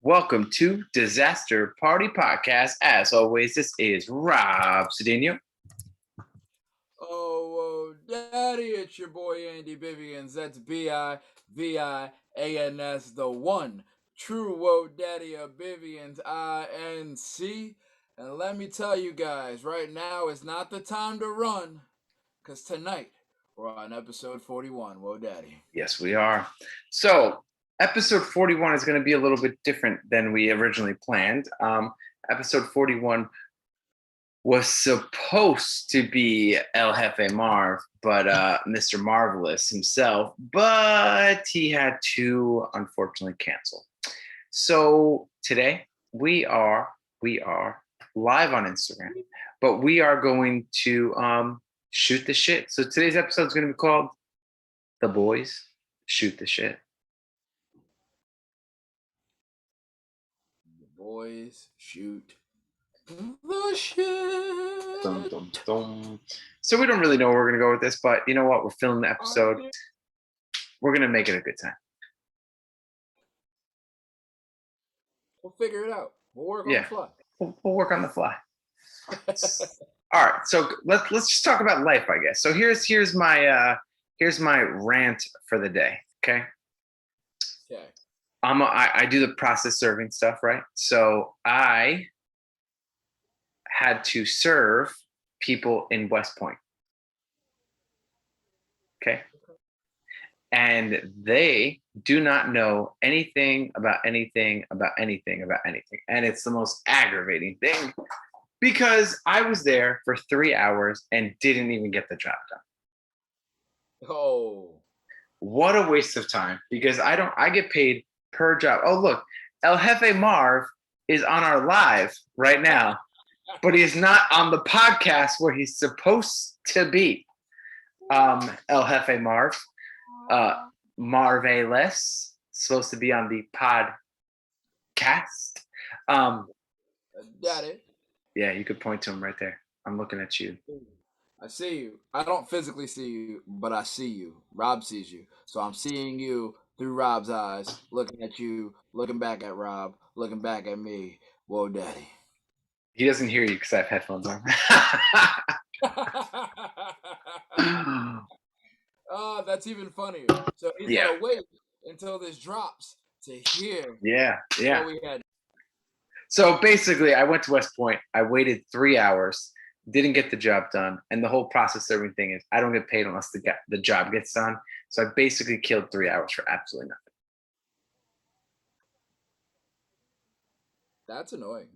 Welcome to Disaster Party Podcast. As always, this is Rob Cedeno. Oh, daddy, it's your boy Andy Bivvians. That's Bivvians, the one true Whoa Daddy of Bivvians, INC. And let me tell you guys, right now is not the time to run, because tonight we're on episode 41, Whoa Daddy. Yes, we are. So, episode 41 is going to be a little bit different than we originally planned. Episode 41 was supposed to be El Jefe Marv, but Mr. Marvelous himself, but he had to unfortunately cancel. So today we are live on Instagram, but we are going to shoot the shit. So today's episode is going to be called "The Boys Shoot the Shit." The boys shoot the shit. Dum, dum, dum. So we don't really know where we're going to go with this, but you know what? We're filming the episode. We're going to make it a good time. We'll figure it out. We'll work on the fly. We'll work on the fly. All right, so let's just talk about life, I guess. So here's my rant for the day. Okay. Okay. I do the process serving stuff, right? So I had to serve people in West Point. Okay. And they do not know anything about anything. And it's the most aggravating thing because I was there for 3 hours and didn't even get the job done. Oh. What a waste of time because I get paid per job. Oh, look, El Jefe Marv is on our live right now, but he's not on the podcast where he's supposed to be. El Jefe Marv. Marvelous, supposed to be on the podcast. Got it. Yeah, you could point to him right there. I'm looking at you. I see you. I don't physically see you, but I see you. Rob sees you. So I'm seeing you through Rob's eyes, looking at you, looking back at Rob, looking back at me. Whoa, daddy. He doesn't hear you because I have headphones on. Oh, that's even funnier. So he's gonna wait until this drops to hear. Yeah. What we had. So basically, I went to West Point. I waited 3 hours, didn't get the job done, and the whole process serving thing is I don't get paid unless the job gets done. So I basically killed 3 hours for absolutely nothing. That's annoying.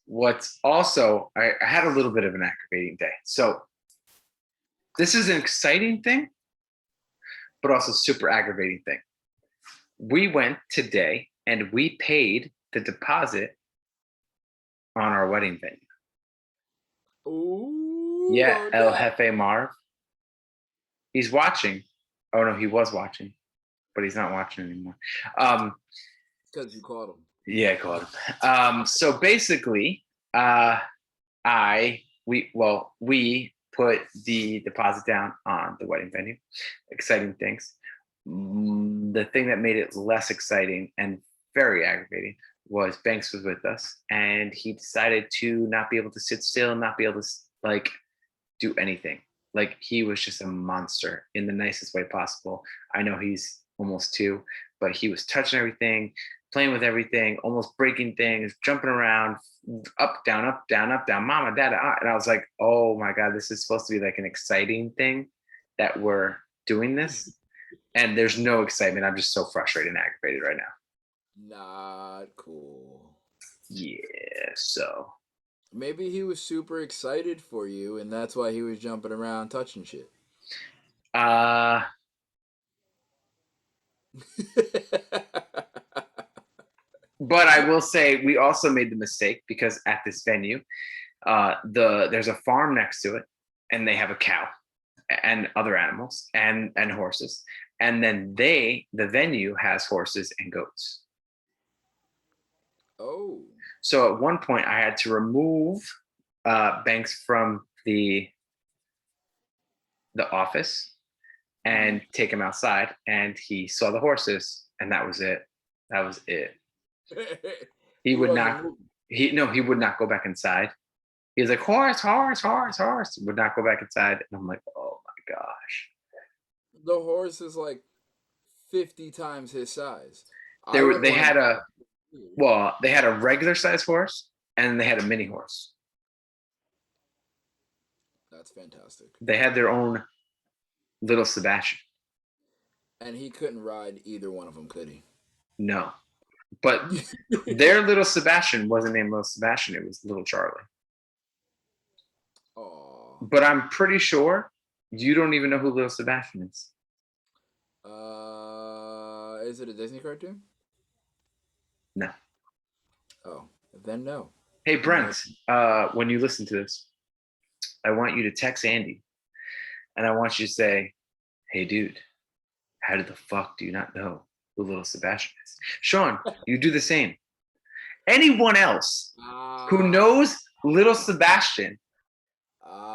What's also, I had a little bit of an aggravating day. So this is an exciting thing, but also super aggravating thing. We went today and we paid the deposit on our wedding venue. Ooh. Yeah, El Jefe Marv. He's watching. Oh no, he was watching, but he's not watching anymore. Because you caught him. Yeah, I caught him. So basically, we put the deposit down on the wedding venue. Exciting things. The thing that made it less exciting and very aggravating was Banks was with us, and he decided to not be able to sit still, not be able to do anything. Like he was just a monster in the nicest way possible. I know he's almost 2, but he was touching everything, playing with everything, almost breaking things, jumping around, up, down, mama, dada. And I was like, oh my God, this is supposed to be like an exciting thing that we're doing this. And there's no excitement. I'm just so frustrated and aggravated right now. Not cool. Yeah, so. Maybe he was super excited for you, and that's why he was jumping around touching shit. But I will say we also made the mistake because at this venue, there's a farm next to it, and they have a cow and other animals and horses, and then the venue has horses and goats. Oh. So at one point, I had to remove Banks from the office and take him outside, and he saw the horses, and that was it. He would wasn't not. moving. He would not go back inside. He was like horse, horse, horse, horse. Would not go back inside. And I'm like, oh my gosh. The horse is like 50 times his size. They I were. wouldn't They want had to. they had a regular size horse and they had a mini horse. That's fantastic. They had their own little Sebastian. And he couldn't ride either one of them, could he? No, but their little Sebastian wasn't named Little Sebastian. It was Little Charlie. Oh. But I'm pretty sure you don't even know who Little Sebastian is. Is it a Disney cartoon? No. Oh, then no. Hey Brent, when you listen to this, I want you to text Andy, and I want you to say, "Hey dude, how the fuck do you not know who Little Sebastian is?" Sean, you do the same. Anyone else who knows Little Sebastian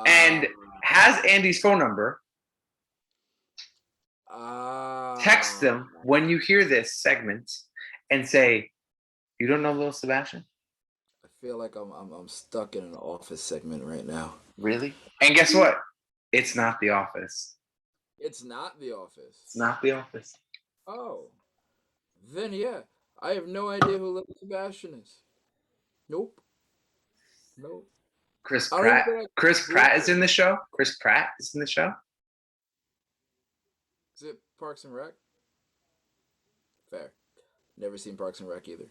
and has Andy's phone number, text them when you hear this segment and say, "You don't know Little Sebastian?" I feel like I'm stuck in an Office segment right now. Really? And guess what? It's not The Office. It's not The Office. It's not The Office. Oh, then yeah, I have no idea who Little Sebastian is. Nope. Chris I don't Pratt. even think Chris Pratt is in the show. Chris Pratt is in the show. Is it Parks and Rec? Fair. Never seen Parks and Rec either.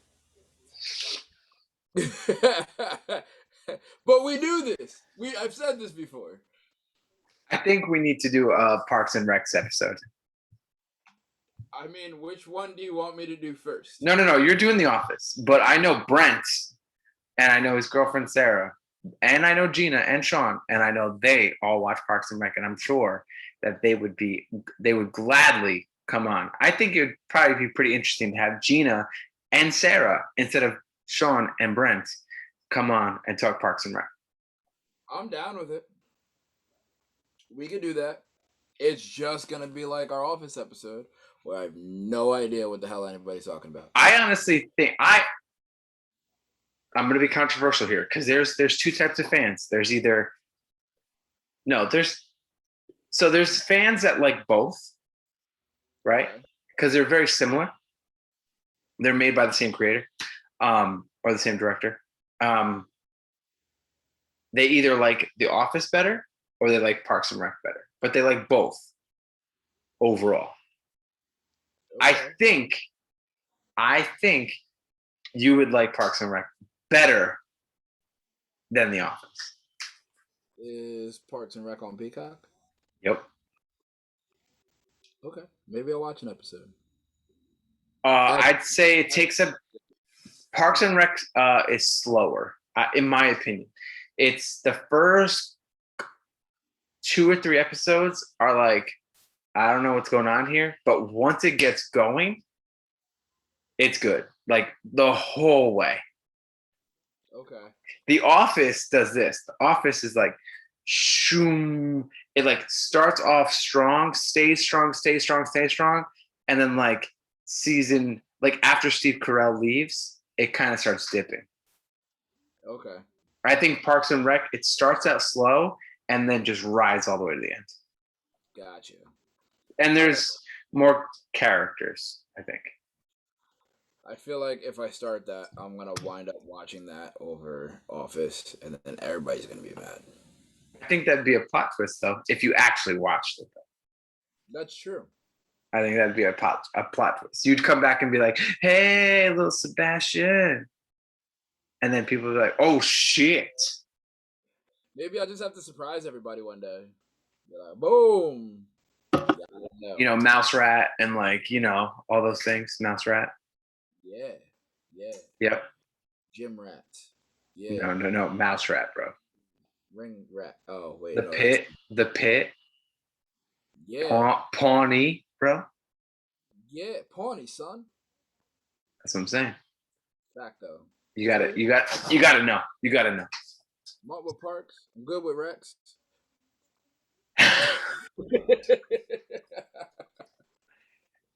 But we do this. I've said this before. I think we need to do a Parks and Recs episode. I mean, which one do you want me to do first? No. You're doing The Office, but I know Brent, and I know his girlfriend Sarah, and I know Gina and Sean, and I know they all watch Parks and Rec, and I'm sure that they would gladly come on. I think it would probably be pretty interesting to have Gina and Sarah instead of Sean and Brent come on and talk Parks and Rec. I'm down with it. We could do that. It's just gonna be like our Office episode where I have no idea what the hell anybody's talking about. I honestly think I'm going to be controversial here because there's two types of fans. There's fans that like both, right? Because they're very similar. They're made by the same creator, or the same director. They either like The Office better or they like Parks and Rec better, but they like both overall. Okay. I think you would like Parks and Rec better than The Office. Is Parks and Rec on Peacock? Yep. Okay, maybe I'll watch an episode. I'd say it takes Parks and Rec is slower, in my opinion. It's the first 2 or 3 episodes are like, I don't know what's going on here, but once it gets going, it's good. Like the whole way. Okay. The Office does this. The Office is like, shoom. It like starts off strong, stays strong, and then like season, like after Steve Carell leaves, it kind of starts dipping. Okay. I think Parks and Rec, it starts out slow and then just rides all the way to the end. Gotcha. And there's more characters, I think. I feel like if I start that, I'm gonna wind up watching that over Office, and then everybody's gonna be mad. I think that'd be a plot twist, though, if you actually watched it. Though. That's true. I think that'd be a plot twist. You'd come back and be like, "Hey, little Sebastian," and then people would be like, "Oh shit!" Maybe I'll just have to surprise everybody one day. Be like, boom. You know, Mouse Rat and like, you know, all those things. Mouse Rat. Yeah. Yep. Gym Rat. Yeah. No. Mouse Rat, bro. Ring Rat. Oh wait. The Pit. Yeah. Pawnee, bro. Yeah, Pawnee, son. That's what I'm saying. Fact though. You gotta know. You gotta know. I'm up with Parks. I'm good with Rex.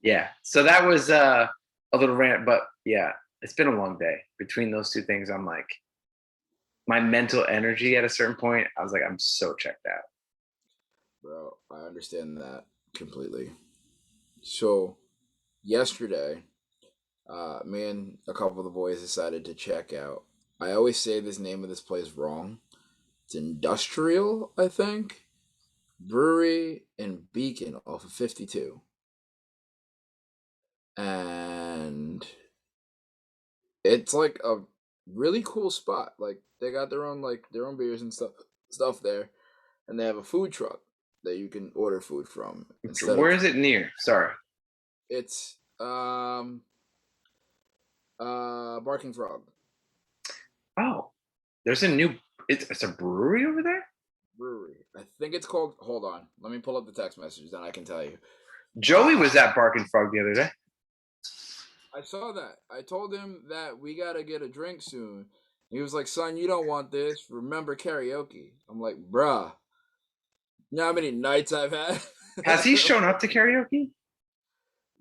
Yeah. So that was a little rant, but yeah, it's been a long day. Between those two things, I'm like, my mental energy at a certain point, I was like, I'm so checked out. Bro, I understand that completely. So yesterday, me and a couple of the boys decided to check out. I always say this name of this place wrong. It's Industrial, I think. Brewery in Beacon off of 52. And it's like a really cool spot. Like they got their own beers and stuff there. And they have a food truck that you can order food from instead Where of is it near? Sorry. it's Barking Frog Oh, there's a new. It's a brewery over there. Brewery. I think it's called. Hold on, let me pull up the text message, then I can tell you. Joey was at Barking Frog the other day. I saw that. I told him that we gotta get a drink soon. He was like, "Son, you don't want this. Remember karaoke." I'm like, "Bruh, you know how many nights I've had?" Has he shown up to karaoke?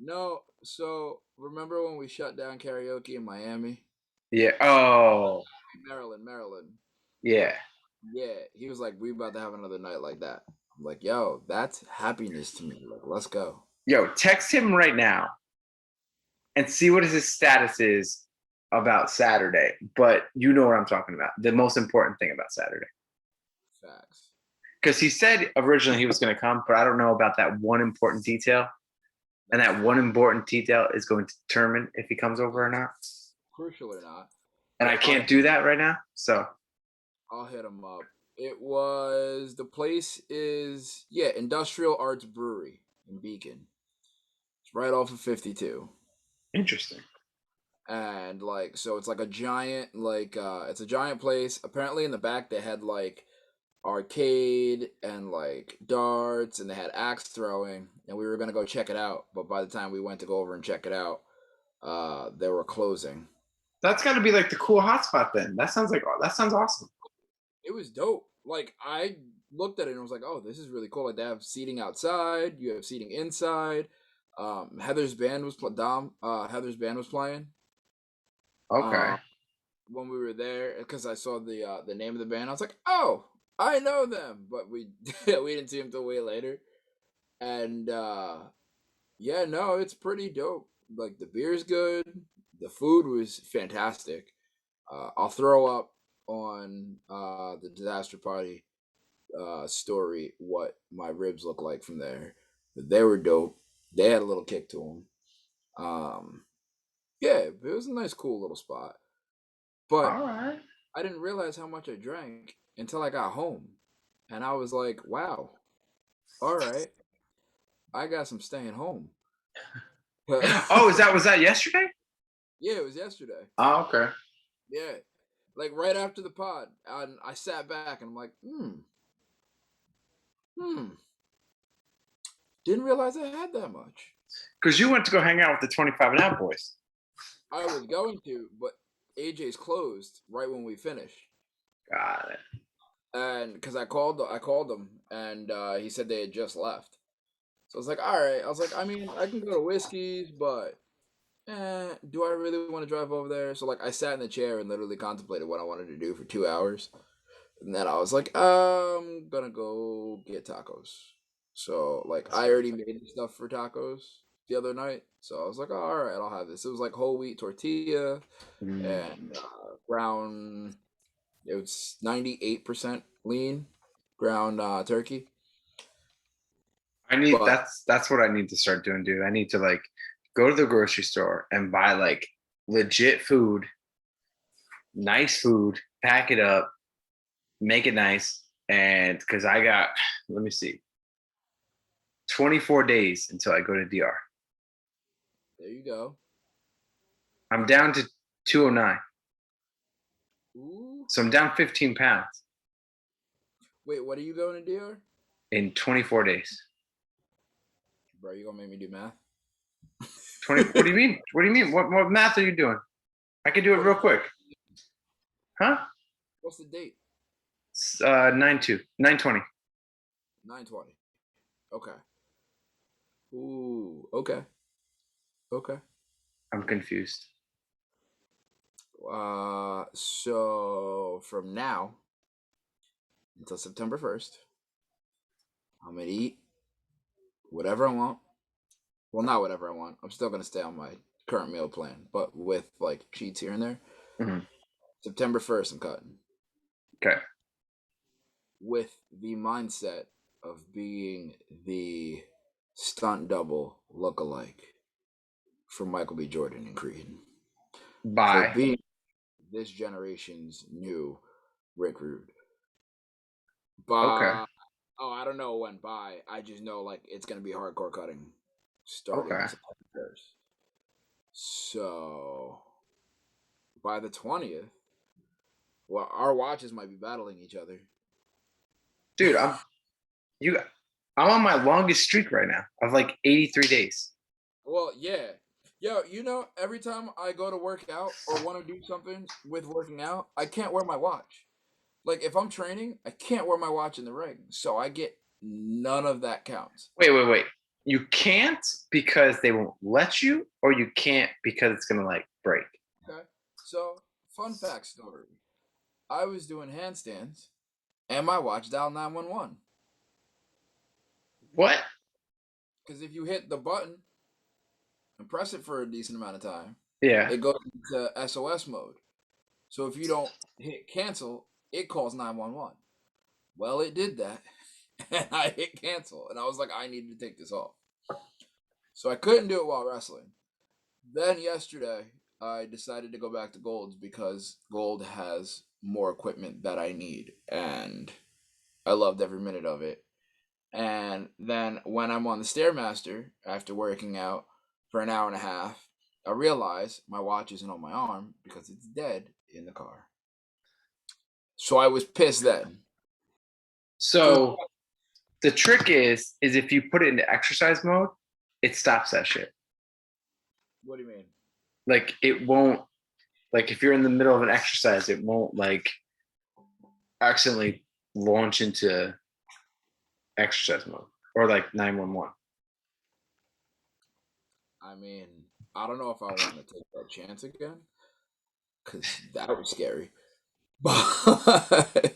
No. So remember when we shut down karaoke in Miami, Yeah. Oh, Maryland? yeah. Yeah, he was like, "We about to have another night like that." I'm like, "Yo, that's happiness to me. Like, let's go." Yo, text him right now and see what his status is about Saturday. But you know what I'm talking about. The most important thing about Saturday. Facts. Because he said originally he was going to come, but I don't know about that one important detail. And that one important detail is going to determine if he comes over or not. Crucial or not. And I can't do that right now. So I'll hit him up. The place is, yeah, Industrial Arts Brewery in Beacon. It's right off of 52. interesting. And like, so it's like a giant, it's a giant place. Apparently in the back they had like arcade and like darts and they had axe throwing and we were going to go check it out. But by the time we went to go over and check it out, they were closing. That's got to be like the cool hotspot then. That sounds awesome. It was dope. Like I looked at it and was like, "Oh, this is really cool." Like they have seating outside, you have seating inside. Heather's band was Heather's band was playing. Okay. Um, when we were there, because I saw the name of the band, I was like, "Oh, I know them," but we we didn't see them till way later. And yeah, no, it's pretty dope. Like the beer's good, the food was fantastic. I'll throw up on the disaster party story what my ribs look like from there. But they were dope. They had a little kick to them. Yeah, it was a nice, cool little spot. But All right. I didn't realize how much I drank until I got home, and I was like, "Wow, all right, I got some staying home." Oh, was that yesterday? Yeah, it was yesterday. Oh, okay. Yeah, like right after the pod, and I sat back and I'm like, hmm, didn't realize I had that much. Because you went to go hang out with the 25 and out boys. I was going to, but AJ's closed right when we finished, Got it. and because I called him, and he said they had just left. So I was like, all right. I was like, I mean, I can go to Whiskey's, but do I really want to drive over there? So like, I sat in the chair and literally contemplated what I wanted to do for 2 hours, and then I was like, I'm gonna go get tacos. So like, I already made the stuff for tacos the other night, so I was like, oh, all right, I'll have this. It was like whole wheat tortilla Mm. and ground. It was 98% lean ground turkey, but That's what I need to start doing, dude. I need to like go to the grocery store and buy like legit food, nice food, pack it up, make it nice. And because I got, let me see, 24 days until I go to DR. there you go. I'm down to 209. Ooh. So I'm down 15 pounds Wait, what are you going to do? in 24 days. Bro, you gonna make me do math? 20, what do you mean? What do you mean? What math are you doing? I can do it real quick. Huh? What's the date? 9-2, 920. 9/20. Okay. Ooh, okay. Okay. I'm confused. So from now until September 1st, I'm gonna eat whatever I want. Well, not whatever I want. I'm still gonna stay on my current meal plan, but with like cheats here and there. Mhm. September 1st, I'm cutting Okay. with the mindset of being the stunt double lookalike for Michael B. Jordan and Creed. For Bye. being this generation's new Rick Rude. Okay. By I don't know when by. I just know like it's gonna be hardcore cutting starting Okay. September 1st. So by the 20th, well, our watches might be battling each other. Dude, you I'm on my longest streak right now of like 83 days. Well, yeah. Yo, every time I go to work out or want to do something with working out, I can't wear my watch. Like if I'm training, I can't wear my watch in the ring. So I get none of that counts. Wait. You can't because they won't let you, or you can't because it's gonna like break. Okay. So, fun fact story. I was doing handstands and my watch dialed 911. What? Because if you hit the button and press it for a decent amount of time, Yeah. it goes into SOS mode. So if you don't hit cancel, it calls 911. Well, it did that. And I hit cancel. And I was like, I need to take this off. So I couldn't do it while wrestling. Then yesterday, I decided to go back to Gold's because Gold has more equipment that I need. And I loved every minute of it. And then when I'm on the Stairmaster after working out for an hour and a half, I realize my watch isn't on my arm because it's dead in the car. So I was pissed then. So the trick is if you put it into exercise mode, it stops that shit. What do you mean? Like it won't, like if you're in the middle of an exercise, it won't like accidentally launch into exercise mode or like 911. I mean, I don't know if I want to take that chance again because that was scary. But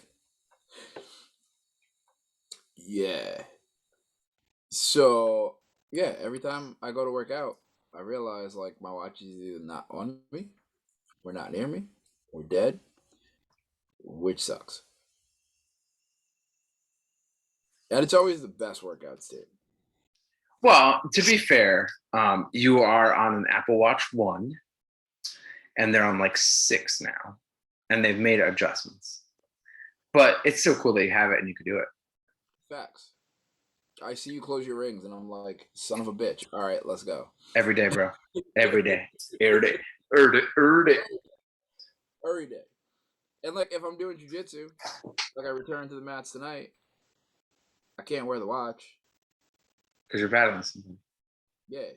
yeah. So yeah, every time I go to work out, I realize like my watch is either not on me, or not near me, or dead, which sucks. And it's always the best workouts too. Well, to be fair, you are on an Apple Watch 1 and they're on like 6 now and they've made adjustments. But it's still cool that you have it and you can do it. Facts. I see you close your rings, and I'm like, son of a bitch. All right, let's go. Every day, bro. Every day. Every day. Every day. Every day. And like, if I'm doing jujitsu, like I return to the mats tonight, I can't wear the watch. Because you're battling something. Yeah.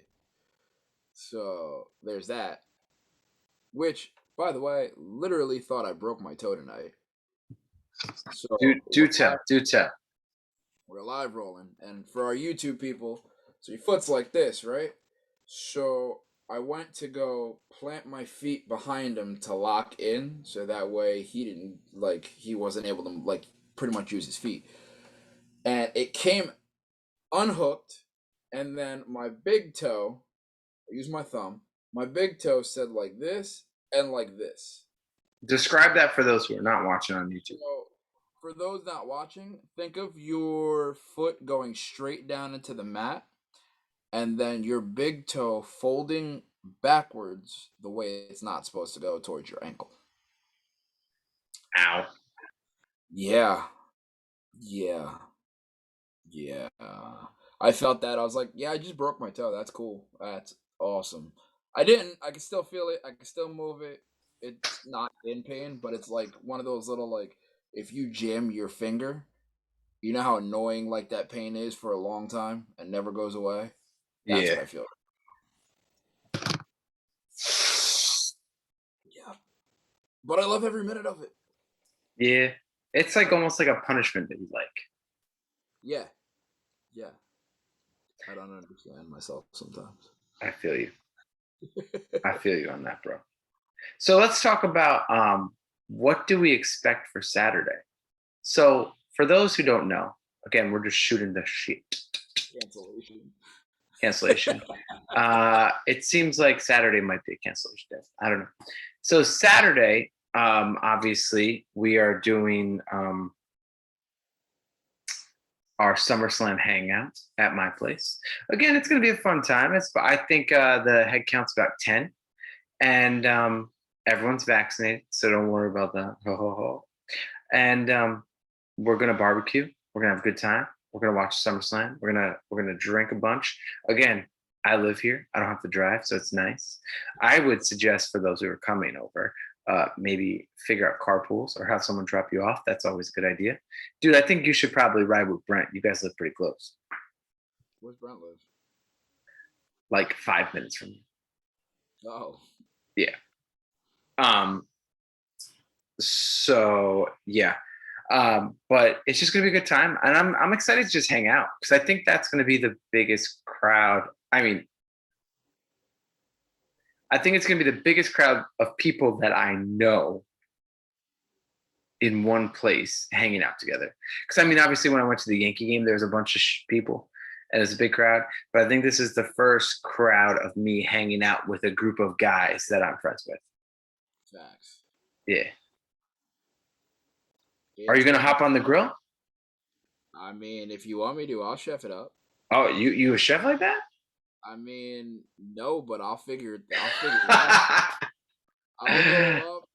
So there's that. Which, by the way, literally thought I broke my toe tonight. So Do tell. Do tell. we're live rolling, and for our YouTube people, so your foot's like this, right? So I went to go plant my feet behind him to lock in, so that way he wasn't able to like pretty much use his feet, and it came unhooked, and then my big toe, I use my thumb, my big toe said like this and like this. Describe that for those who are not watching on YouTube. So, for those not watching, think of your foot going straight down into the mat and then your big toe folding backwards the way it's not supposed to go towards your ankle. Ow. Yeah. Yeah. Yeah. I felt that. I was like, yeah, I just broke my toe. That's cool. That's awesome. I didn't. I can still feel it. I can still move it. It's not in pain, but it's like one of those little like if you jam your finger, you know how annoying like that pain is for a long time and never goes away? That's Yeah. what I feel. Yeah. But I love every minute of it. Yeah. It's like almost like a punishment that you like. Yeah. Yeah. I don't understand myself sometimes. I feel you. I feel you on that, bro. So let's talk about what do we expect for Saturday. So for those who don't know, again, we're just shooting the shit Cancellation. cancellation. It seems like Saturday might be a cancellation day. I don't know. So Saturday, obviously, we are doing our SummerSlam hangout at my place. Again, it's going to be a fun time. I think the head count's about 10, and everyone's vaccinated, so don't worry about that. Ho ho ho. And we're gonna barbecue. We're gonna have a good time. We're gonna watch SummerSlam. We're gonna drink a bunch. Again, I live here. I don't have to drive, so it's nice. I would suggest for those who are coming over, maybe figure out carpools or have someone drop you off. That's always a good idea, dude. I think you should probably ride with Brent. You guys live pretty close, Where's Brent live? like 5 minutes from you. Oh, Yeah. So yeah. But it's just gonna be a good time, and I'm excited to just hang out because I think that's gonna be the biggest crowd. I mean, I think it's gonna be the biggest crowd of people that I know in one place hanging out together. Because I mean, obviously, when I went to the Yankee game, there was a bunch of people, and it's a big crowd. But I think this is the first crowd of me hanging out with a group of guys that I'm friends with. facts. Yeah. Yeah, Are you it's gonna gonna be. hop on the grill? I mean, if you want me to, I'll chef it up. Oh, you a chef like that? I mean, no, but I'll figure it out. I'll go up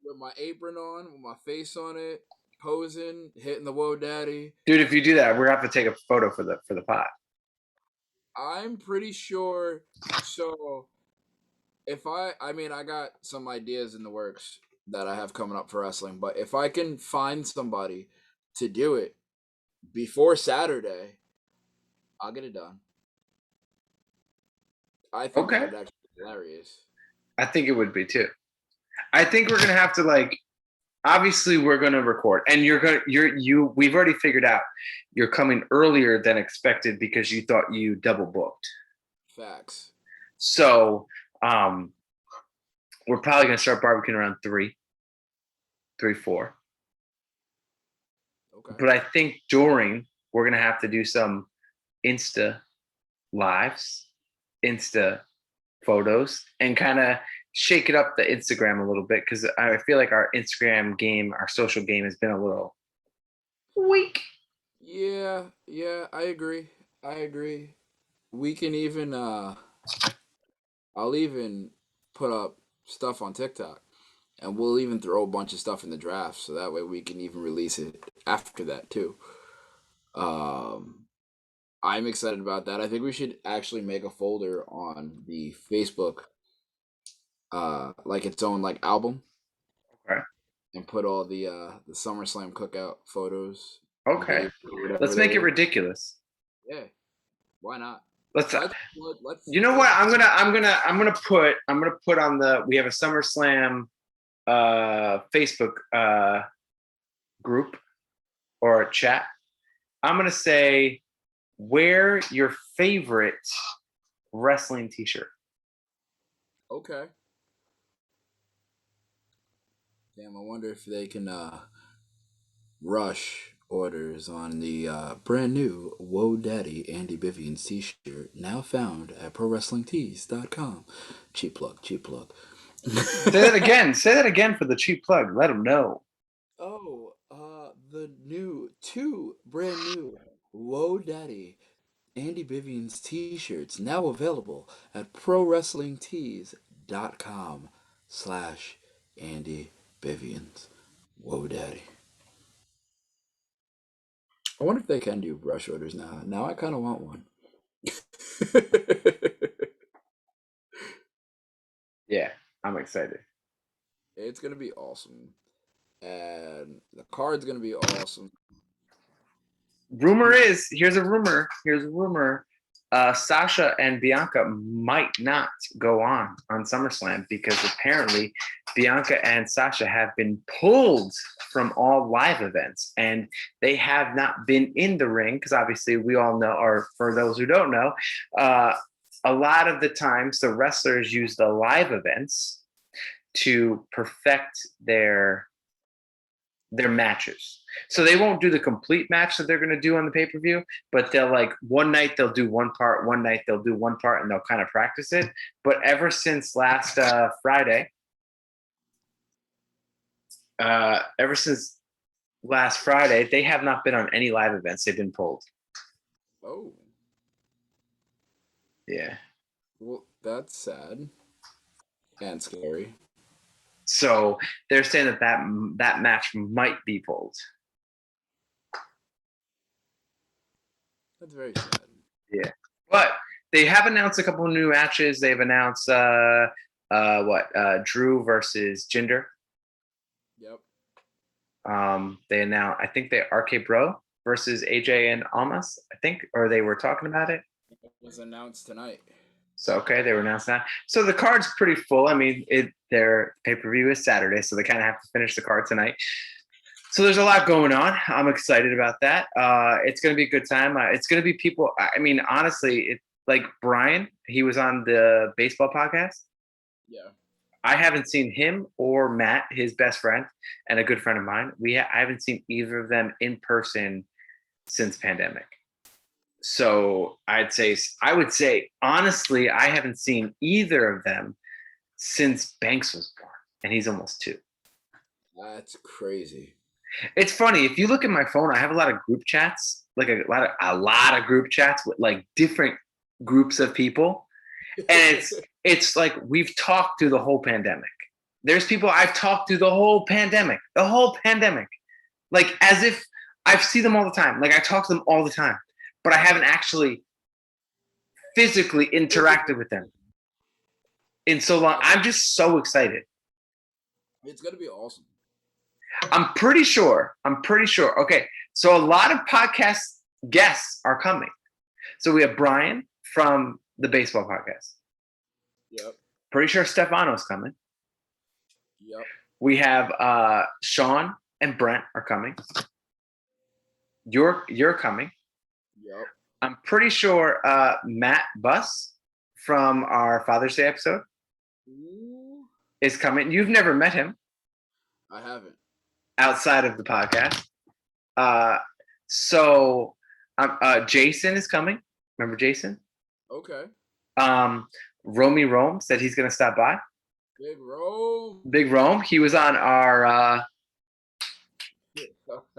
with my apron on, with my face on it, posing, hitting the whoa daddy. Dude, if you do that, we're gonna have to take a photo for the pot. I'm pretty sure. So if I mean, I got some ideas in the works that I have coming up for wrestling, but if I can find somebody to do it before Saturday, I'll get it done. I think that Okay. would actually be hilarious. I think it would be too. I think we're gonna have to like obviously we're gonna record and we've already figured out you're coming earlier than expected because you thought you double booked. Facts. So we're probably gonna start barbecuing around 4. Okay. But I think during we're gonna have to do some Insta lives, Insta photos, and kind of shake it up the Instagram a little bit because I feel like our Instagram game, our social game has been a little weak. Yeah, I agree. I agree. We can even I'll even put up stuff on TikTok and we'll even throw a bunch of stuff in the draft so that way we can even release it after that too. Um I'm excited about that. I think we should actually make a folder on the Facebook like its own like album Okay. and put all the SummerSlam cookout photos and Okay. videos or whatever Let's they make it were. ridiculous. Yeah, why not? Let's Let's you know what? I'm gonna put on we have a SummerSlam Facebook group or a chat. I'm gonna say wear your favorite wrestling t-shirt. Okay. Damn, I wonder if they can rush orders on the brand new Whoa Daddy Andy Bivens t-shirt now found at ProWrestlingTees.com. Cheap plug, cheap plug. Say that again. Say that again for the cheap plug. Let them know. Oh, the two brand new Whoa Daddy Andy Bivens t-shirts now available at ProWrestlingTees.com/Andy Bivens. Whoa Daddy. I wonder if they can do rush orders now. Now I kind of want one. Yeah, I'm excited. It's gonna be awesome, and the card's gonna be awesome. Rumor is here's a rumor. Here's a rumor. Sasha and Bianca might not go on SummerSlam because apparently Bianca and Sasha have been pulled from all live events and they have not been in the ring because obviously we all know, or for those who don't know, a lot of the times the wrestlers use the live events to perfect their matches. So they won't do the complete match that they're going to do on the pay-per-view, but they'll like one night they'll do one part, one night they'll do one part, and they'll kind of practice it. But ever since last Friday, they have not been on any live events. They've been pulled. Oh, Yeah. well, that's sad and scary. So they're saying that match might be pulled. That's very sad. Yeah, but they have announced a couple of new matches. They've announced Drew versus Jinder. Yep. They announced, I think, RK Bro versus AJ and Almas, I think, or they were talking about it. It was announced tonight. So okay, they were announced that. So the card's pretty full. I mean, their pay-per-view is Saturday, so they kind of have to finish the card tonight. So there's a lot going on. I'm excited about that. It's going to be a good time. It's going to be people. I mean, honestly, like Brian, he was on the baseball podcast. Yeah. I haven't seen him or Matt, his best friend and a good friend of mine. I haven't seen either of them in person since pandemic. So I would say, honestly, I haven't seen either of them since Banks was born, and he's almost 2. That's crazy. It's funny, if you look at my phone, I have a lot of group chats, like a lot of group chats with like different groups of people, and it's like we've talked through the whole pandemic. There's people I've talked to the whole pandemic, like as if I see them all the time, like I talk to them all the time, but I haven't actually physically interacted with them in so long. I'm just so excited. It's gonna be awesome. I'm pretty sure. Okay, so a lot of podcast guests are coming. So we have Brian from the baseball podcast. Yep. Pretty sure Stefano's coming. Yep. We have Sean and Brent are coming. You're coming. Yep. I'm pretty sure Matt Buss from our Father's Day episode is coming. You've never met him. I haven't. Outside of the podcast. So Jason is coming. Remember Jason? Okay. Romy Rome said he's going to stop by. Big Rome. He was on our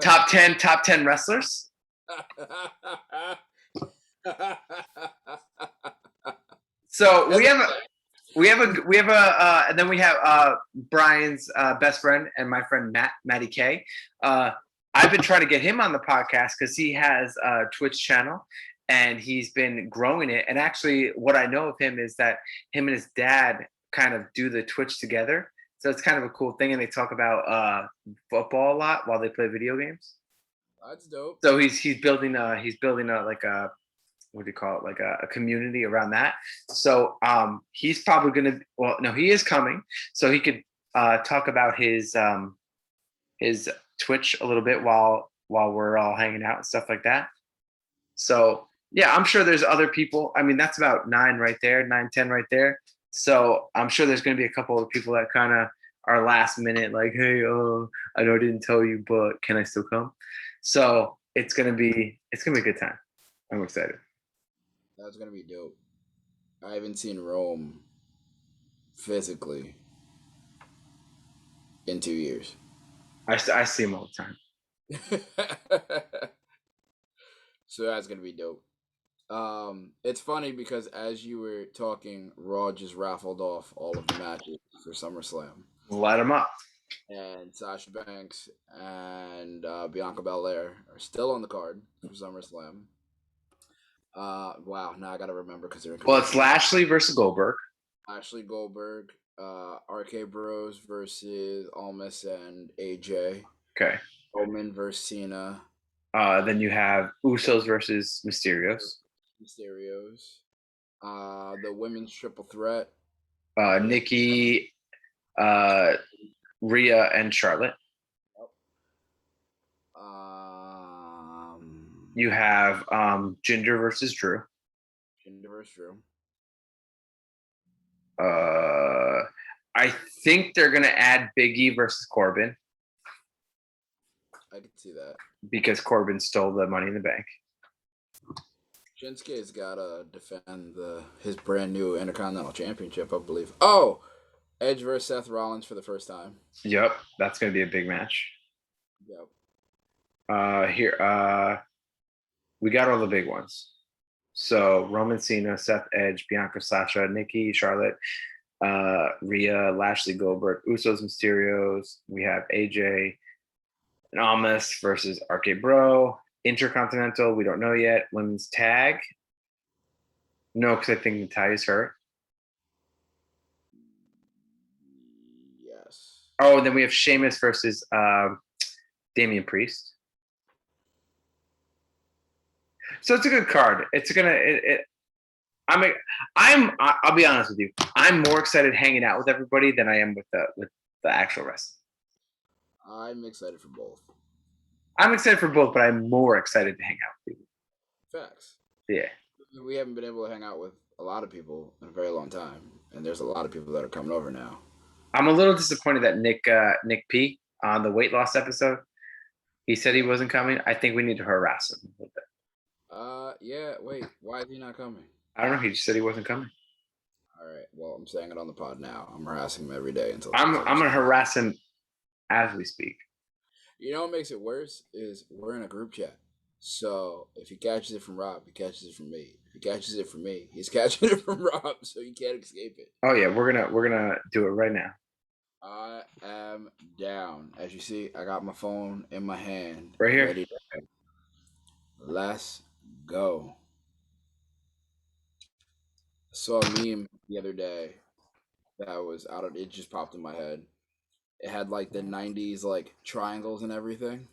top 10 wrestlers. So we have and then we have Brian's best friend and my friend Matty K. I've been trying to get him on the podcast because he has a Twitch channel and he's been growing it. And actually, what I know of him is that him and his dad kind of do the Twitch together. So it's kind of a cool thing. And they talk about football a lot while they play video games. That's dope. So he's building like a what do you call it, like a community around that. So he's probably gonna, well, no, he is coming, so he could talk about his Twitch a little bit while we're all hanging out and stuff like that. So yeah, I'm sure there's other people. I mean, that's about 9 right there, 9, 10 right there. So I'm sure there's gonna be a couple of people that kind of are last minute, like, hey, I know I didn't tell you, but can I still come? So it's gonna be a good time. I'm excited. That's gonna be dope. I haven't seen Rome physically in 2 years. I see him all the time. So that's gonna be dope. It's funny because as you were talking, Raw just raffled off all of the matches for SummerSlam. Light them up. And Sasha Banks and Bianca Belair are still on the card for SummerSlam. Wow, now I gotta remember because they're in. Well, it's Lashley versus Goldberg. RK Bros versus Almas and AJ. Okay. Roman versus Cena. Then you have Usos versus Mysterios. The women's triple threat. Nikki, Rhea, and Charlotte. You have Jinder versus Drew. I think they're gonna add Big E versus Corbin I can see that. because Corbin stole the Money in the Bank. Shinsuke's gotta defend his brand new Intercontinental Championship, I believe. Oh, Edge versus Seth Rollins for the first time. Yep, that's gonna be a big match. Yep. Here, we got all the big ones. So Roman Cena, Seth Edge, Bianca, Sasha, Nikki, Charlotte, Rhea, Lashley, Goldberg, Usos, Mysterios. We have AJ and Almas versus RK Bro. Intercontinental, we don't know yet. Women's tag. No, because I think Natalia's hurt. Yes. Oh, and then we have Sheamus versus Damian Priest. So it's a good card. It's gonna. I'll be honest with you. I'm more excited hanging out with everybody than I am with the actual wrestling. I'm excited for both. I'm excited for both, but I'm more excited to hang out with people. Facts. Yeah. We haven't been able to hang out with a lot of people in a very long time, and there's a lot of people that are coming over now. I'm a little disappointed that Nick P on the weight loss episode, he said he wasn't coming. I think we need to harass him a little bit. Yeah. Wait, why is he not coming? I don't know. He just said he wasn't coming. All right. Well, I'm saying it on the pod now. I'm harassing him every day until I'm gonna harass him as we speak. You know what makes it worse is we're in a group chat. So if he catches it from Rob, he catches it from me. If he catches it from me, he's catching it from Rob, so you can't escape it. Oh yeah, we're gonna do it right now. I am down. As you see, I got my phone in my hand. Right here. Ready to go. Let's go. I saw a meme the other day that was out of it just popped in my head. It had like the 90s like triangles and everything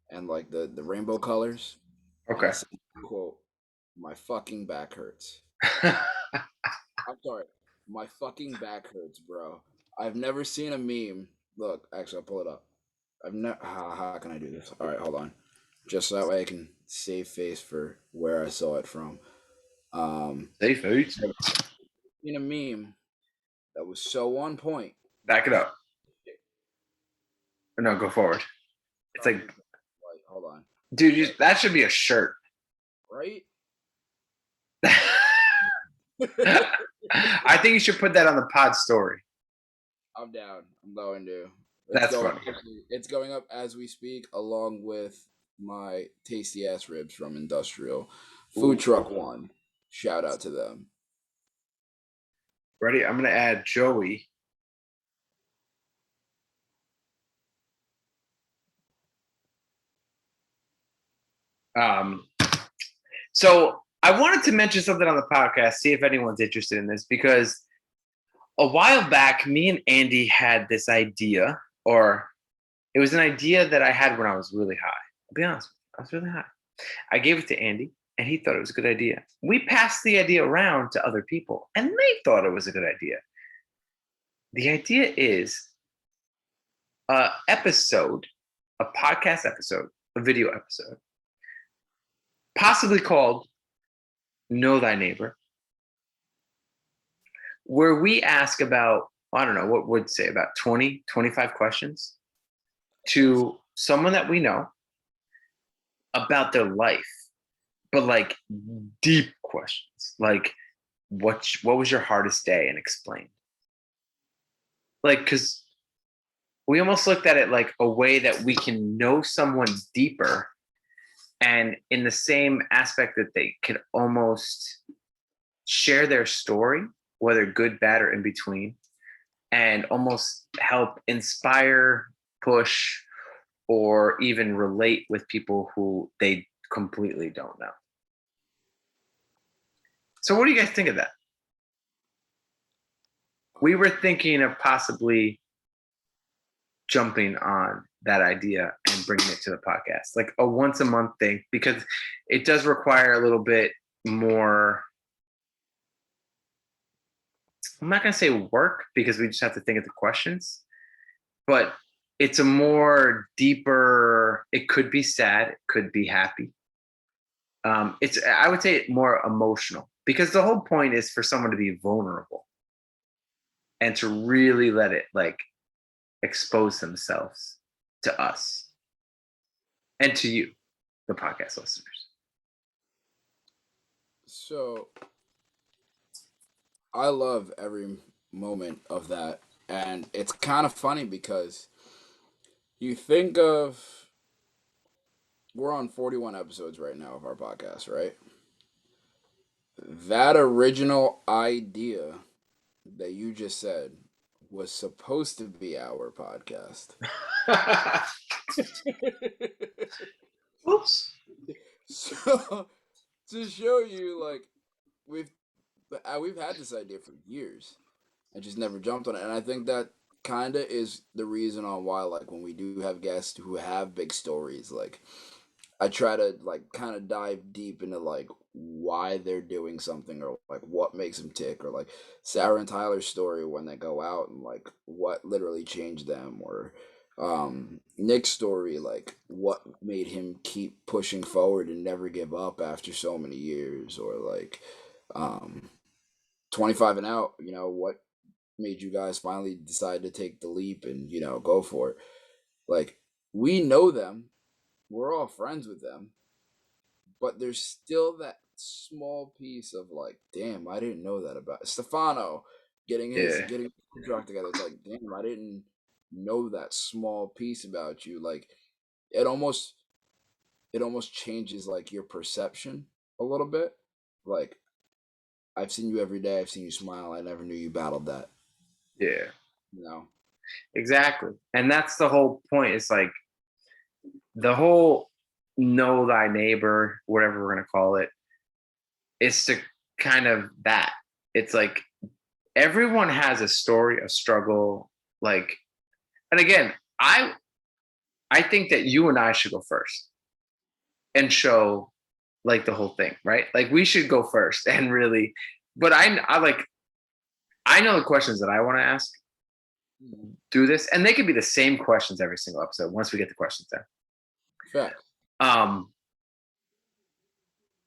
and like the rainbow colors. Okay. And it said, quote, my fucking back hurts. I'm sorry. My fucking back hurts, bro. I've never seen a meme. Look, actually, I'll pull it up. I've never. How can I do this? All right, hold on. Just so that way I can save face for where I saw it from. Save face. Seen a meme that was so on point. Back it up. No, go forward. It's like, Wait, hold on. dude, that should be a shirt. Right? I think you should put that on the pod story. I'm down. I'm going to. That's funny. It's going up as we speak, along with my tasty ass ribs from Industrial Food Truck One. Shout out to them. Ready? I'm gonna add Joey. So I wanted to mention something on the podcast, see if anyone's interested in this, because a while back, me and Andy had this idea, or it was an idea that I had when I was really high. I'll be honest, I was really high. I gave it to Andy, and he thought it was a good idea. We passed the idea around to other people, and they thought it was a good idea. The idea is a podcast episode, a video episode, possibly called Know Thy Neighbor, where we ask about, I don't know, what would say about 20, 25 questions to someone that we know about their life, but like deep questions, like what was your hardest day, and explain. Like, because we almost looked at it like a way that we can know someone deeper, and in the same aspect that they could almost share their story, whether good, bad, or in between, and almost help inspire, push, or even relate with people who they completely don't know. So what do you guys think of that? We were thinking of possibly jumping on that idea and bringing it to the podcast, like a once a month thing, because it does require a little bit more. I'm not going to say work, because we just have to think of the questions, but it's a more deeper, it could be sad, it could be happy. I would say more emotional, because the whole point is for someone to be vulnerable. and to really let it like expose themselves to us and to you, the podcast listeners. So I love every moment of that. And it's kind of funny because you think of, we're on 41 episodes right now of our podcast, right? That original idea that you just said was supposed to be our podcast. Oops. So to show you, like, we've had this idea for years. I just never jumped on it, and I think that kind of is the reason on why, like, when we do have guests who have big stories, like, I try to like kind of dive deep into like why they're doing something, or like what makes them tick, or like Sarah and Tyler's story when they go out and like what literally changed them, or Nick's story, like what made him keep pushing forward and never give up after so many years, or like um 25 and out, what made you guys finally decide to take the leap and go for it. Like, we know them, we're all friends with them, but there's still that small piece of like, damn, I didn't know that about Stefano Yeah. getting his truck together. It's like, damn, I didn't know that small piece about you. Like, it almost changes like your perception a little bit. Like, I've seen you every day, I've seen you smile, I never knew you battled that. Yeah. You know? Exactly. And that's the whole point. It's like the whole know thy neighbor, whatever we're going to call it, is to kind of that. It's like everyone has a story, a struggle. Like, and again, I think that you and I should go first and show like the whole thing, right? Like we should go first and really, but I like, I know the questions that I want to ask, do this, and they could be the same questions every single episode once we get the questions there. Fact.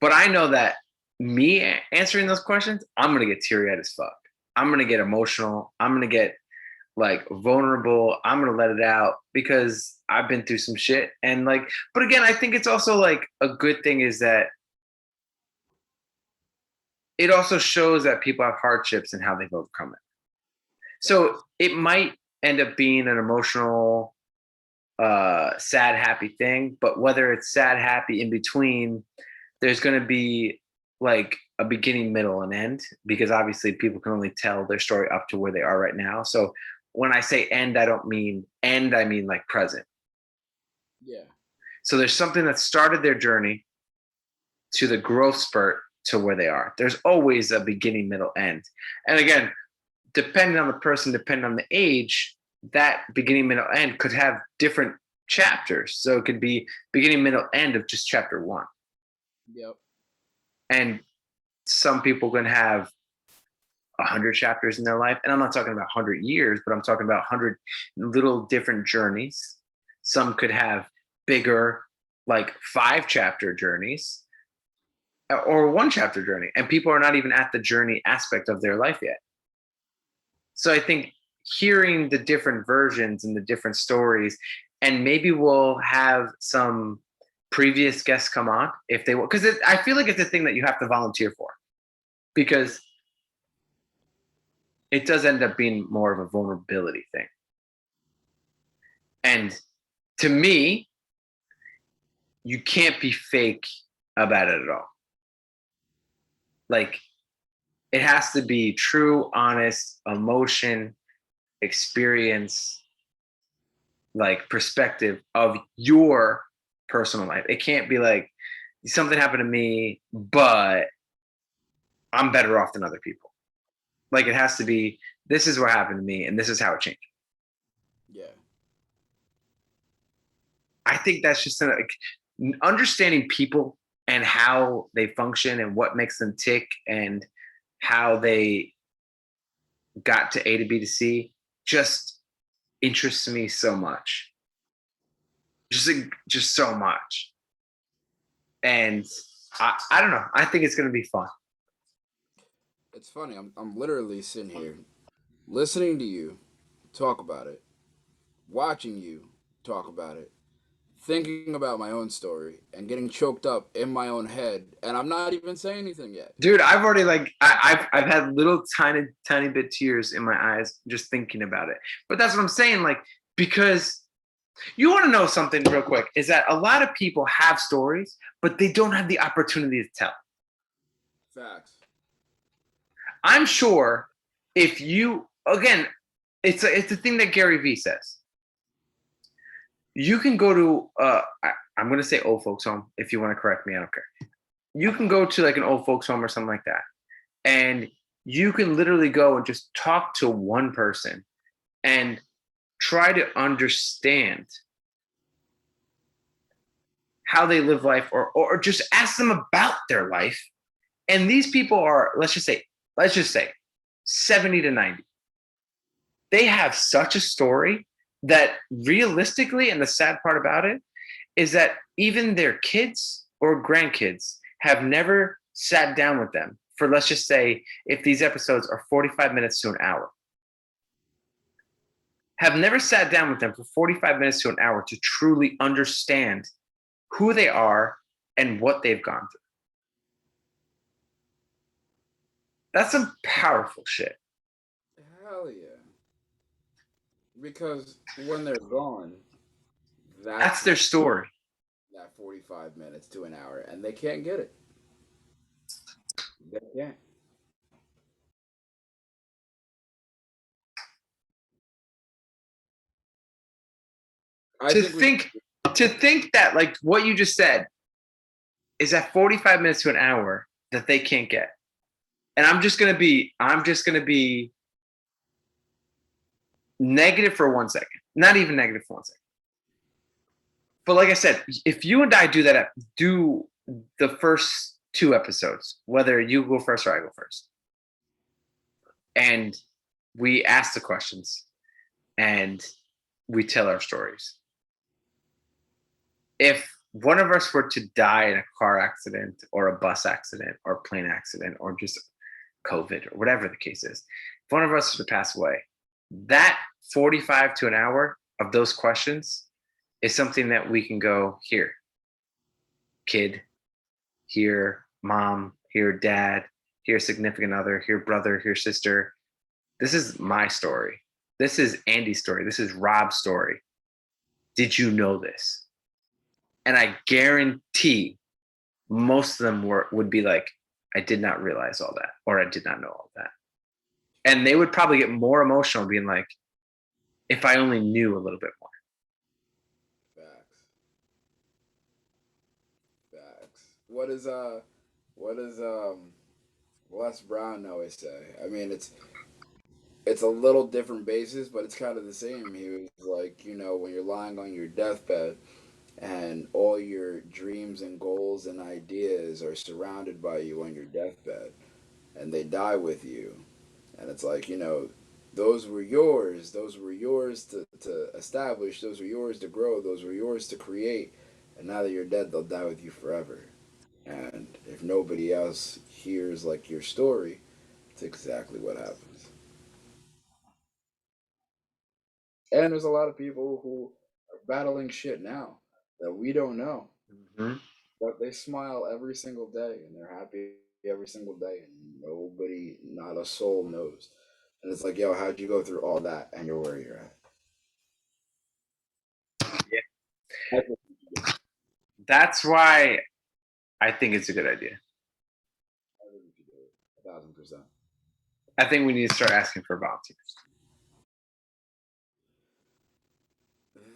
But I know that me answering those questions, I'm gonna get teary eyed as fuck. I'm gonna get emotional. I'm gonna get like vulnerable. I'm gonna let it out because I've been through some shit. And like, but again, I think it's also like a good thing is that it also shows that people have hardships and how they've overcome it. So it might end up being an emotional, sad, happy thing, but whether it's sad, happy, in between, there's going to be like a beginning, middle, and end, because obviously people can only tell their story up to where they are right now. So when I say end, I don't mean end, I mean like present. Yeah. So there's something that started their journey to the growth spurt to where they are. There's always a beginning, middle, end. And again, depending on the person, depending on the age, that beginning, middle, end could have different chapters. So it could be beginning, middle, end of just chapter one. Yep. And some people can have 100 chapters in their life. And I'm not talking about 100 years, but I'm talking about 100 little different journeys. Some could have bigger, like 5-chapter journeys or 1-chapter journey. And people are not even at the journey aspect of their life yet. So I think hearing the different versions and the different stories, and maybe we'll have some previous guests come on if they will, because I feel like it's a thing that you have to volunteer for, because it does end up being more of a vulnerability thing. And to me, you can't be fake about it at all. Like, it has to be true, honest, emotion, experience, like perspective of your personal life. It can't be like something happened to me, but I'm better off than other people. Like, it has to be, this is what happened to me and this is how it changed. Yeah. I think that's just like understanding people and how they function and what makes them tick and how they got to A to B to C just interests me so much. Just so much. And I don't know. I think it's gonna be fun. It's funny. I'm literally sitting here listening to you talk about it, watching you talk about it, thinking about my own story, and getting choked up in my own head, and I'm not even saying anything yet. Dude, I've already like I've had little tiny bit tears in my eyes just thinking about it. But that's what I'm saying, like, because you want to know something real quick is that a lot of people have stories, but they don't have the opportunity to tell. Facts. I'm sure if you again, it's a thing that Gary Vee says. You can go to I'm gonna say old folks home. If you want to correct me, I don't care. You can go to like an old folks home or something like that, and you can literally go and just talk to one person and try to understand how they live life, or just ask them about their life. And these people are, let's just say 70 to 90. They have such a story that realistically, and the sad part about it is that even their kids or grandkids have never sat down with them for, let's just say, if these episodes are 45 minutes to an hour, have never sat down with them for 45 minutes to an hour to truly understand who they are and what they've gone through. That's some powerful shit. Hell yeah. Because when they're gone, That's their story. that 45 minutes to an hour, and they can't get it. They can't. I To think think that like what you just said is that 45 minutes to an hour that they can't get. And I'm just gonna be negative for 1 second. Not even negative for 1 second. But like I said, if you and I do the first two episodes, whether you go first or I go first, and we ask the questions and we tell our stories. If one of us were to die in a car accident or a bus accident or a plane accident or just COVID or whatever the case is, if one of us were to pass away, that 45 to an hour of those questions is something that we can go, here, kid, here, mom, here, dad, here, significant other, here, brother, here, sister. This is my story. This is Andy's story. This is Rob's story. Did you know this? And I guarantee most of them would be like, I did not realize all that, or I did not know all that. And they would probably get more emotional being like, if I only knew a little bit more. facts. Facts. What does Les Brown always say? I mean, it's a little different basis, but it's kind of the same. He was like, when you're lying on your deathbed and all your dreams and goals and ideas are surrounded by you on your deathbed and they die with you. And it's like, those were yours. Those were yours to establish. Those were yours to grow. Those were yours to create. And now that you're dead, they'll die with you forever. And if nobody else hears like your story, it's exactly what happens. And there's a lot of people who are battling shit now that we don't know. Mm-hmm. But they smile every single day and they're happy every single day, and nobody, not a soul knows. And it's like, yo, how'd you go through all that and you're where you're at? Yeah. That's why I think it's a good idea. I think you should do it 1,000%. I think we need to start asking for volunteers.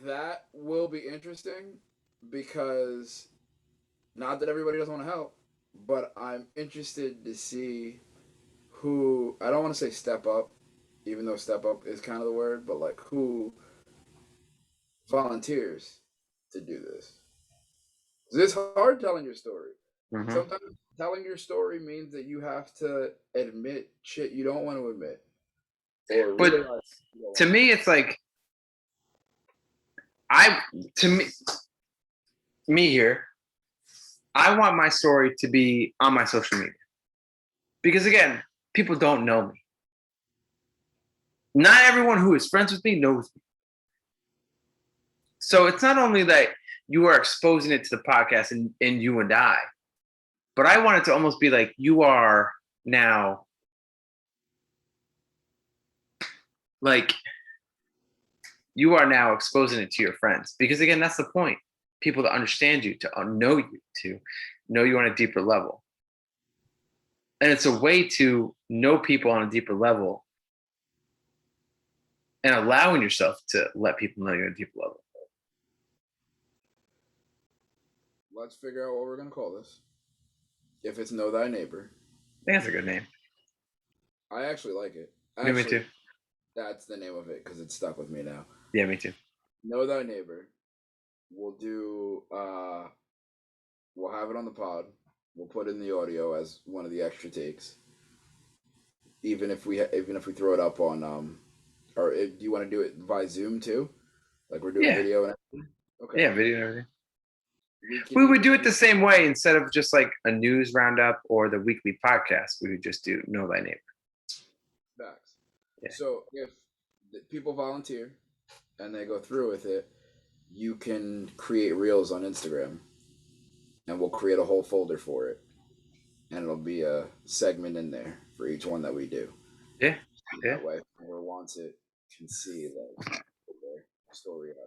That will be interesting because not that everybody doesn't want to help, but I'm interested to see who, I don't want to say step up, even though step up is kind of the word, but like who volunteers to do this. 'Cause it's hard telling your story. Mm-hmm. Sometimes telling your story means that you have to admit shit you don't want to admit. Or But realize to me, it's like, I, to me here, I want my story to be on my social media. Because again, people don't know me. Not everyone who is friends with me knows me. So it's not only that you are exposing it to the podcast and you and I, but I want it to almost be like you are now like you are now exposing it to your friends. Because again, that's the point. People to understand you, to know you on a deeper level. And it's a way to know people on a deeper level and allowing yourself to let people know you're on a deeper level. Let's figure out what we're gonna call this. If it's Know Thy Neighbor. I think that's a good name. I actually like it. Yeah, me too. That's the name of it because it's stuck with me now. Yeah, me too. Know Thy Neighbor. We'll do. We'll have it on the pod. We'll put in the audio as one of the extra takes. Even if we throw it up on or do you want to do it by Zoom too? Like we're doing video and everything? Okay. Yeah, video and everything. We would do it the same way instead of just like a news roundup or the weekly podcast. We would just do Know Thy Neighbor. Facts. Yeah. So if people volunteer and they go through with it, you can create reels on Instagram, and we'll create a whole folder for it, and it'll be a segment in there for each one that we do. Yeah. That way, whoever wants it can see like their story out there.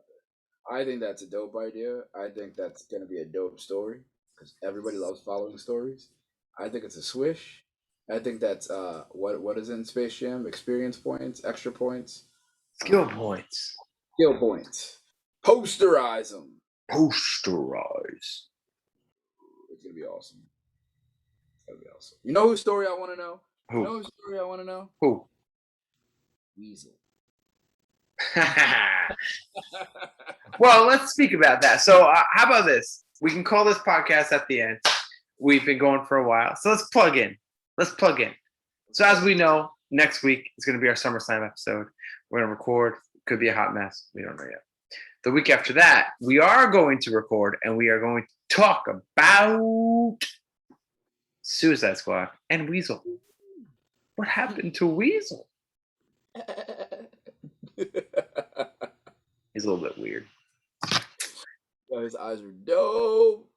I think that's a dope idea. I think that's going to be a dope story because everybody loves following stories. I think it's a swish. I think that's what is in Space Jam? Experience points, extra points, skill points, skill points. Posterize them. Posterize. It's gonna be awesome. It's gonna be awesome. You know whose story I want to know? Who? You know whose story I want to know? Who? Weasel. Well, let's speak about that. So how about this? We can call this podcast at the end. We've been going for a while. So let's plug in. So as we know, next week is going to be our SummerSlam episode. We're going to record. Could be a hot mess. We don't know yet. The week after that, we are going to record and we are going to talk about Suicide Squad and Weasel. What happened to Weasel? He's a little bit weird. Oh, his eyes are dope.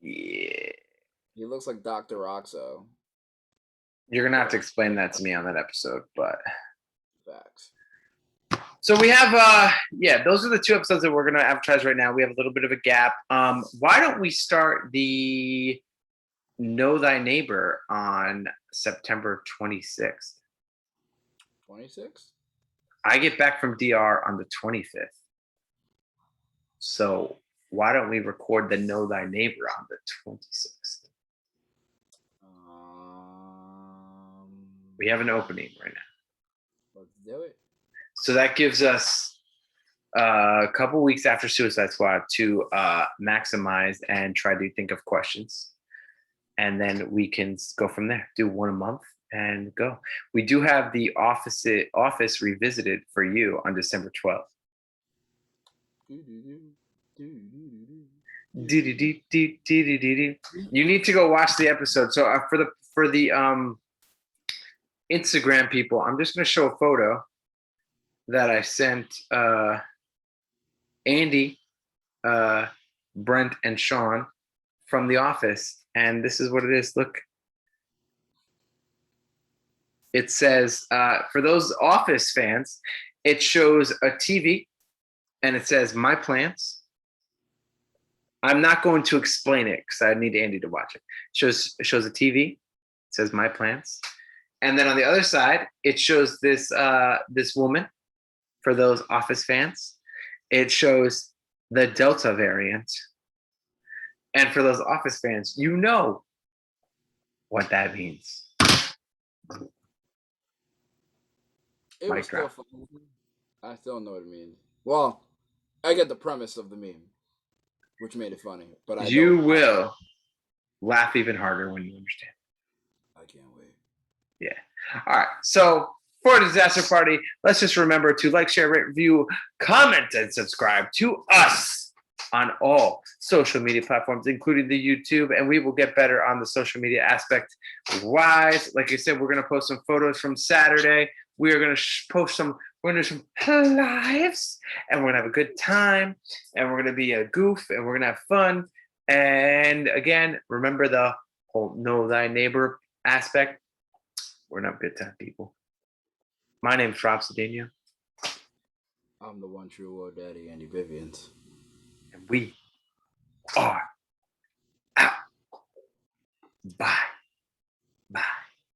Yeah. He looks like Dr. Roxo. You're going to have to explain that to me on that episode, but... Facts. So we have, those are the two episodes that we're going to advertise right now. We have a little bit of a gap. Why don't we start the Know Thy Neighbor on September 26th? 26th? I get back from DR on the 25th. So why don't we record the Know Thy Neighbor on the 26th? We have an opening right now. Let's do it. So that gives us a couple weeks after Suicide Squad to maximize and try to think of questions. And then we can go from there. Do one a month and go. We do have the office revisited for you on December 12th. You need to go watch the episode. So for the Instagram people, I'm just going to show a photo that I sent Andy, Brent, and Sean from The Office. And this is what it is. Look. It says, for those Office fans, it shows a TV and it says, My Plants. I'm not going to explain it because I need Andy to watch it. It shows a TV. It says, My Plants. And then on the other side, it shows this woman. For those Office fans, it shows the Delta variant. And for those Office fans, you know what that means. It was still funny. I still know what it means. Well, I get the premise of the meme, which made it funny. But you will laugh even harder when you understand. I can't wait. Yeah. All right. So for Disaster Party, let's just remember to like, share, rate, review, comment, and subscribe to us on all social media platforms, including the YouTube, and we will get better on the social media aspect wise. Like I said, we're going to post some photos from Saturday. We are going to post some We're gonna do some lives, and we're gonna have a good time, and we're gonna be a goof, and we're gonna have fun. And again, remember the whole know thy neighbor aspect. We're not good time people. My name's Rob Cedeno, I'm the one true Woe Daddy, Andy Vivians. and we are out. Bye.